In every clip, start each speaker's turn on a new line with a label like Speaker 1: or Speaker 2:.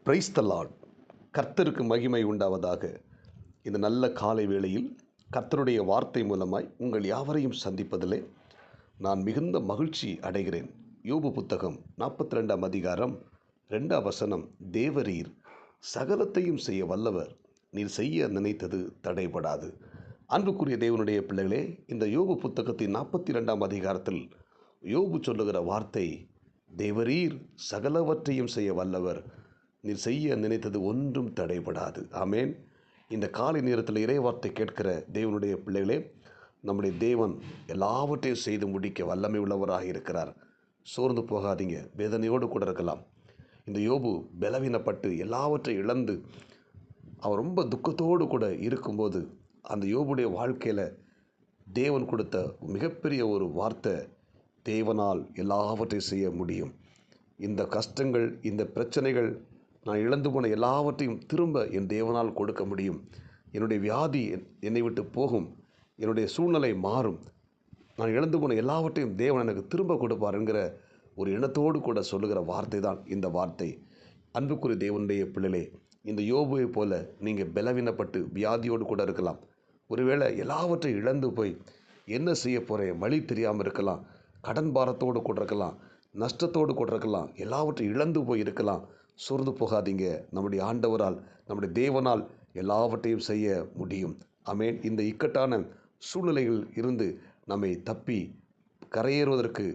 Speaker 1: Praise the Lord. கர்த்தருக்கு மகிமை உண்டாவதாக. இந்த நல்ல காலை வேளையில் கர்த்தருடைய வார்த்தை மூலமாய் உங்கள் யாவரையும் சந்திப்பதிலே நான் மிகுந்த மகிழ்ச்சி அடைகிறேன். யோபு புத்தகம் 42ஆம் அதிகாரம் 2ஆம் வசனம். தேவரீர் சகலத்தையும் செய்ய வல்லவர், நீர் செய்ய நினைத்தது தடைபடாது. அன்புக்குரிய தேவனுடைய பிள்ளைகளே, இந்த யோபு புத்தகத்தின் 42ஆம் அதிகாரத்தில் யோபு சொல்லுகிற வார்த்தை, தேவரீர் சகலவற்றையும் செய்ய வல்லவர், நீர் செய்ய நினைத்தது ஒன்றும் தடைபடாது. ஆமேன். இந்த காலை நேரத்தில் இறைவார்த்தை கேட்கிற தேவனுடைய பிள்ளைகளே, நம்முடைய தேவன் எல்லாவற்றையும் செய்து முடிக்க வல்லமை உள்ளவராக இருக்கிறார். சோர்ந்து போகாதீங்க. வேதனையோடு கூட இருக்கலாம். இந்த யோபு பலவீனப்பட்டு எல்லாவற்றையும் இழந்து அவர் ரொம்ப துக்கத்தோடு கூட இருக்கும்போது, அந்த யோபுடைய வாழ்க்கையில் தேவன் கொடுத்த மிகப்பெரிய ஒரு வார்த்தை, தேவனால் எல்லாவற்றையும் செய்ய முடியும். இந்த கஷ்டங்கள், இந்த பிரச்சனைகள், நான் இழந்து போன எல்லாவற்றையும் திரும்ப என் தேவனால் கொடுக்க முடியும். என்னுடைய வியாதி என்னை விட்டு போகும், என்னுடைய சூழ்நிலை மாறும், நான் இழந்து போன எல்லாவற்றையும் தேவன் எனக்கு திரும்ப கொடுப்பார் என்கிற ஒரு எண்ணத்தோடு கூட சொல்லுகிற வார்த்தை தான் இந்த வார்த்தை. அன்புக்குரிய தேவனுடைய பிள்ளைகளே, இந்த யோபுவை போல நீங்கள் பலவீனப்பட்டு வியாதியோடு கூட இருக்கலாம். ஒருவேளை எல்லாவற்றையும் இழந்து போய் என்ன செய்ய போகிறேன் வழி தெரியாமல் இருக்கலாம். கடன் பாரத்தோடு கூட இருக்கலாம், நஷ்டத்தோடு கூட இருக்கலாம், எல்லாவற்றையும் இழந்து போய் இருக்கலாம். சோர்ந்து போகாதீங்க. நம்முடைய ஆண்டவரால், நம்முடைய தேவனால் எல்லாவற்றையும் செய்ய முடியும். ஆமேன். இந்த இக்கட்டான சூழ்நிலைகள் இருந்து நம்மை தப்பி கரையேறுவதற்கு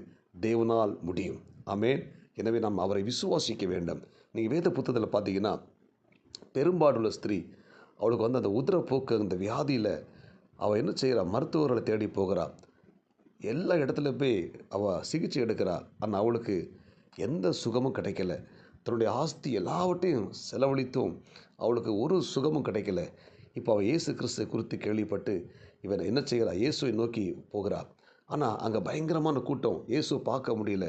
Speaker 1: தேவனால் முடியும். ஆமேன். எனவே நாம் அவரை விசுவாசிக்க வேண்டும். நீங்கள் வேத புத்தகத்தில் பார்த்தீங்கன்னா, பெரும்பாடுள்ள ஸ்திரீ, அவளுக்கு அந்த உதிரப்போக்கு, அந்த வியாதியில் அவள் என்ன செய்கிறா, மருத்துவர்களை தேடி போகிறா. எல்லா இடத்துல போய் அவள் சிகிச்சை எடுக்கிறா. ஆனால் அவளுக்கு எந்த சுகமும் கிடைக்கல. தன்னுடைய ஆஸ்தி எல்லாவற்றையும் செலவழித்தும் அவளுக்கு ஒரு சுகமும் கிடைக்கல. இப்போ அவள் இயேசு கிறிஸ்துவை குறித்து கேள்விப்பட்டு இவன் என்ன செய்கிறா, இயேசுவை நோக்கி போகிறா. ஆனால் அங்கே பயங்கரமான கூட்டம், இயேசுவை பார்க்க முடியல.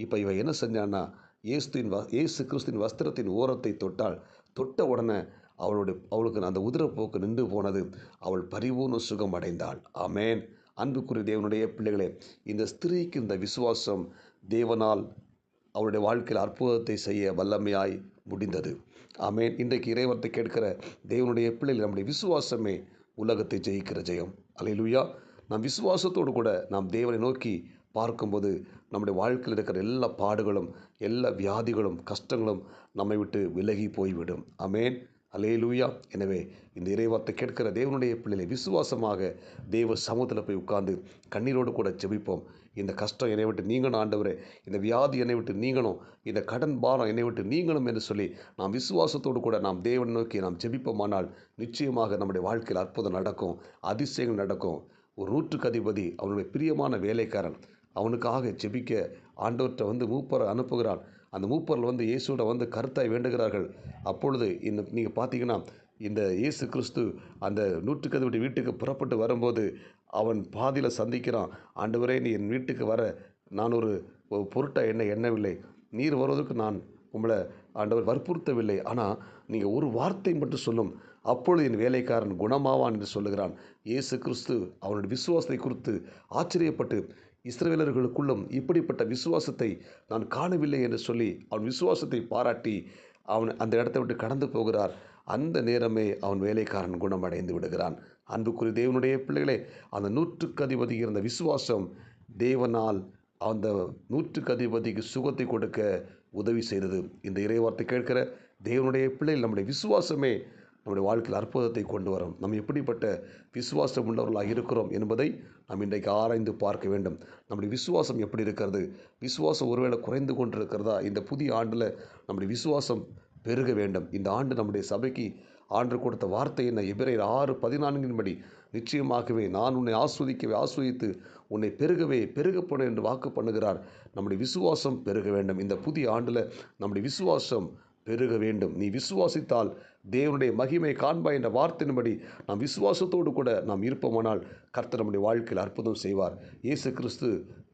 Speaker 1: இப்போ இவன் என்ன செஞ்சான்னா, இயேசு கிறிஸ்துவின் வஸ்திரத்தின் ஓரத்தை தொட்ட உடனே அவளுக்கு அந்த உதிரப்போக்கு நின்று போனது. அவள் பரிபூர்ண சுகம் அடைந்தாள். ஆமேன். அன்புக்குரிய தேவனுடைய பிள்ளைகளே, இந்த ஸ்திரீக்கு இந்த விசுவாசம் தேவனால் அவருடைய வாழ்க்கையில் அற்புதத்தை செய்ய வல்லமையாய் முடிந்தது. ஆமேன். இன்றைக்கு இறைவார்த்தை கேட்கிற தேவனுடைய பிள்ளைகள், நம்முடைய விசுவாசமே உலகத்தை ஜெயிக்கிற ஜெயம். அல்லேலூயா. நாம் விசுவாசத்தோடு கூட நாம் தேவனை நோக்கி பார்க்கும்போது நம்முடைய வாழ்க்கையில் இருக்கிற எல்லா பாடுகளும், எல்லா வியாதிகளும், கஷ்டங்களும் நம்மை விட்டு விலகி போய்விடும். ஆமேன். அல்லேலூயா. எனவே இந்த இறைவார்த்தை கேட்கிற தேவனுடைய பிள்ளைகளை விசுவாசமாக தேவ சமூகத்தில் போய் உட்கார்ந்து கண்ணீரோடு கூட ஜெபிப்போம். இந்த கஷ்டம் என்னை விட்டு நீங்கணும் ஆண்டவரே, இந்த வியாதி என்னை விட்டு நீங்கணும், இந்த கடன் பாரம் என்னை விட்டு நீங்கணும் என்று சொல்லி நாம் விசுவாசத்தோடு கூட நாம் தேவனை நோக்கி நாம் ஜெபிப்போமானால் நிச்சயமாக நம்முடைய வாழ்க்கையில் அற்புதம் நடக்கும், அதிசயங்கள் நடக்கும். ஒரு 100க்கு அதிபதி, அவனுடைய பிரியமான வேலைக்காரன், அவனுக்காக ஜெபிக்க ஆண்டவர்கிட்ட மூப்பரை அனுப்புகிறான். அந்த மூப்பரில் இயேசுவோட கருத்தாய் வேண்டுகிறார்கள். அப்பொழுது நீங்கள் பார்த்தீங்கன்னா, இந்த இயேசு கிறிஸ்து அந்த 100க்கு அதிபதி வீட்டுக்கு புறப்பட்டு வரும்போது அவன் பாதியில் சந்திக்கிறான். ஆண்டவரே, நீ என் வீட்டுக்கு வர நான் ஒரு பொருட்டாக எண்ணவில்லை, நீர் வருவதற்கு நான் உங்களை ஆண்டவர் வற்புறுத்தவில்லை, ஆனால் நீங்கள் ஒரு வார்த்தை மட்டும் சொல்லும், அப்பொழுது என் வேலைக்காரன் குணமாவான் என்று சொல்லுகிறான். இயேசு கிறிஸ்து அவனுடைய விசுவாசத்தை குறித்து ஆச்சரியப்பட்டு, இஸ்ரவேலர்களுக்குள்ளும் இப்படிப்பட்ட விசுவாசத்தை நான் காணவில்லை என்று சொல்லி அவன் விசுவாசத்தை பாராட்டி அவன் அந்த இடத்தை விட்டு கடந்து போகிறார். அந்த நேரமே அவன் வேலைக்காரன் குணமடைந்து விடுகிறான். அன்புக்குரிய தேவனுடைய பிள்ளைகளே, அந்த 100க்கு அதிபதி இருந்த விசுவாசம் தேவனால் அந்த 100க்கு அதிபதிக்கு சுகத்தை கொடுக்க உதவி செய்தது. இந்த இறைவார்த்தை கேட்கிற தேவனுடைய பிள்ளைகள், நம்முடைய விசுவாசமே நம்முடைய வாழ்க்கையில் அற்புதத்தை கொண்டு வரும். நம்ம எப்படிப்பட்ட விசுவாசம் உள்ளவர்களாக இருக்கிறோம் என்பதை நாம் இன்றைக்கு ஆராய்ந்து பார்க்க வேண்டும். நம்முடைய விசுவாசம் எப்படி இருக்கிறது? விசுவாசம் ஒருவேளை குறைந்து கொண்டிருக்கிறதா? இந்த புதிய ஆண்டில் நம்முடைய விசுவாசம் பெருக வேண்டும். இந்த ஆண்டு நம்முடைய சபைக்கு ஆண்டு கொடுத்த வார்த்தை என்ன? எபிரேயர் 6:14 நிச்சயமாகவே நான் உன்னை ஆஸ்வதித்து உன்னை பெருகப்போன என்று வாக்கு பண்ணுகிறார். நம்முடைய விசுவாசம் பெருக வேண்டும். இந்த புதிய ஆண்டில் நம்முடைய விசுவாசம் பெருக வேண்டும். நீ விசுவாசித்தால் தேவனுடைய மகிமை காண்பாய் என்ற வார்த்தையின்படி நாம் விசுவாசத்தோடு கூட நாம் இருப்போமானால் கர்த்தர் நம்முடைய வாழ்க்கையில் அற்புதம் செய்வார். இயேசு கிறிஸ்து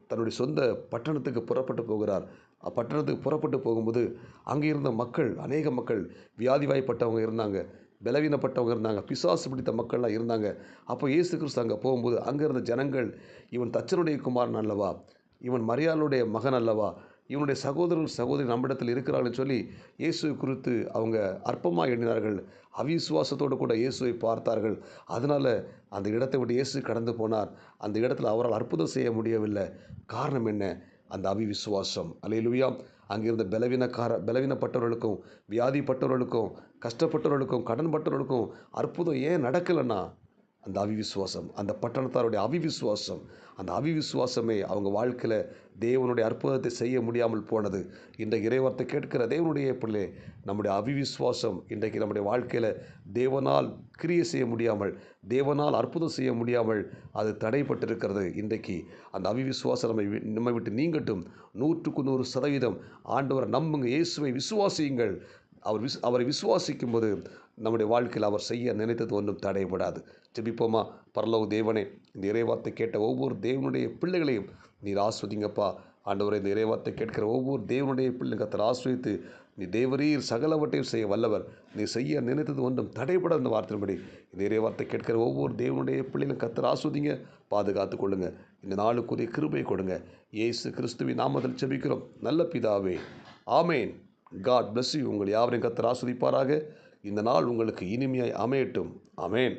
Speaker 1: தன்னுடைய சொந்த பட்டணத்துக்கு புறப்பட்டு போகிறார். அப்பட்டணத்துக்கு புறப்பட்டு போகும்போது அங்கே இருந்த மக்கள், அநேக மக்கள் வியாதிவாய்ப்பட்டவங்க இருந்தாங்க, பலவீனப்பட்டவங்க இருந்தாங்க, பிசாசு பிடித்த மக்கள்லாம் இருந்தாங்க. அப்போ இயேசு கிறிஸ்து அங்கே போகும்போது அங்கே இருந்த ஜனங்கள், இவன் தச்சனுடைய குமாரன் அல்லவா, இவன் மரியாளுடைய மகன் அல்லவா, இவனுடைய சகோதரன் சகோதரி நம்மிடத்தில் இருக்கிறார்கள் சொல்லி இயேசுவை குறித்து அவங்க அற்பமாக எண்ணினார்கள். அவிசுவாசத்தோடு கூட இயேசுவை பார்த்தார்கள். அதனால் அந்த இடத்தை விட்டு இயேசு கடந்து போனார். அந்த இடத்துல அவரால் அற்புதம் செய்ய முடியவில்லை. காரணம் என்ன? அந்த அவிவிசுவாசம். அல்லேலூயா. அங்கிருந்த பலவீனப்பட்டவர்களுக்கும், வியாதிப்பட்டவர்களுக்கும், கஷ்டப்பட்டவர்களுக்கும், கடன்பட்டவர்களுக்கும் அற்புதம் ஏன் நடக்கலைன்னா அந்த அவிவிசுவாசம், அந்த பட்டணத்தாருடைய அவிவிசுவாசம். அந்த அவிவிசுவாசமே அவங்க வாழ்க்கையில் தேவனுடைய அற்புதத்தை செய்ய முடியாமல் போனது. இன்றைக்கு இறைவார்த்தை கேட்கிற தேவனுடைய பிள்ளை, நம்முடைய அவிவிசுவாசம் இன்றைக்கு நம்முடைய வாழ்க்கையில் தேவனால் கிரியை செய்ய முடியாமல், தேவனால் அற்புதம் செய்ய முடியாமல் அது தடைப்பட்டிருக்கிறது. இன்றைக்கு அந்த அவிவிசுவாசம் நம்மை விட்டு நீங்கட்டும். 100% ஆண்டவரை நம்புங்க, இயேசுவை விசுவாசியுங்கள். அவரை விசுவாசிக்கும் போது நம்முடைய வாழ்க்கையில் அவர் செய்ய நினைத்தது ஒன்றும் தடைபடாது. ஜெபிப்போமா? பரலோக தேவனே, இந்த இறைவார்த்தை கேட்ட ஒவ்வொரு தேவனுடைய பிள்ளைகளையும் நீர் ஆஸ்வதிங்கப்பா. ஆண்டவரை, இந்த இறைவார்த்தை கேட்கிற ஒவ்வொரு தேவனுடைய பிள்ளை கர்த்தர் ஆஸ்வதித்து, நீ தேவரீர் சகலவற்றையும் செய்ய வல்லவர், நீ செய்ய நினைத்தது ஒன்றும் தடைபடாத இந்த வார்த்தையின்படி இந்த இறைவார்த்தை கேட்கிற ஒவ்வொரு தேவனுடைய பிள்ளைகளும் கர்த்தர் ஆஸ்வதிங்க, பாதுகாத்து கொள்ளுங்க. இந்த நாளுக்குரிய கிருபை கொடுங்க. இயேசு கிறிஸ்துவின் நாமத்தில் ஜெபிக்கிறோம் நல்ல பிதாவே, ஆமேன். God bless you. உங்கள் யாவரையும் கர்த்தர் ஆஸ்வதிப்பாராக. இந்த நாள் உங்களுக்கு இனிமையாய் அமையட்டும். ஆமேன்.